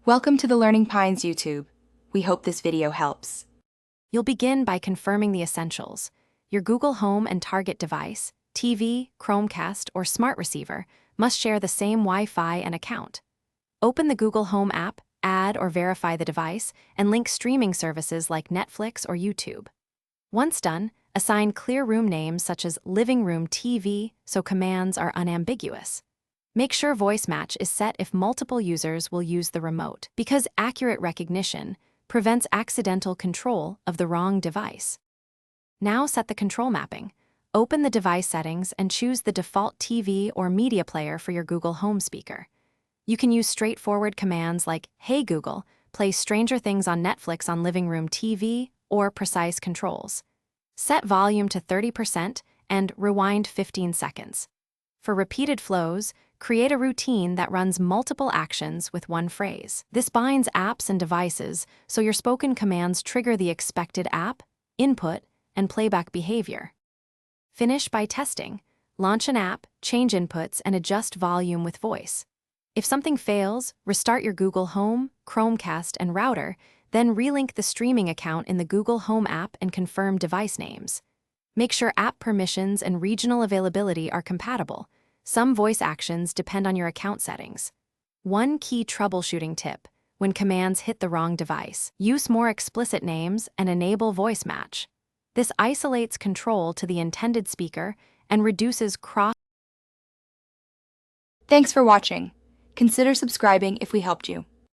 Welcome to the Learning Pines YouTube. We hope this video helps. You'll begin by confirming the essentials. Your Google Home and Target device, TV, Chromecast, or smart receiver must share the same Wi-Fi and account. Open the Google Home app, add or verify the device, and link streaming services like Netflix or YouTube. Once done, assign clear room names such as Living Room TV so commands are unambiguous. Make sure voice match is set if multiple users will use the remote, because accurate recognition prevents accidental control of the wrong device. Now set the control mapping. Open the device settings and choose the default TV or media player for your Google Home speaker. You can use straightforward commands like, "Hey Google, play Stranger Things on Netflix on Living Room TV," or precise controls. Set volume to 30% and rewind 15 seconds. For repeated flows, create a routine that runs multiple actions with one phrase. This binds apps and devices so your spoken commands trigger the expected app, input, and playback behavior. Finish by testing. Launch an app, change inputs, and adjust volume with voice. If something fails, restart your Google Home, Chromecast, and router, then relink the streaming account in the Google Home app and confirm device names. Make sure app permissions and regional availability are compatible. Some voice actions depend on your account settings. One key troubleshooting tip: when commands hit the wrong device, use more explicit names and enable voice match. This isolates control to the intended speaker and reduces cross. Thanks for watching. Consider subscribing if we helped you.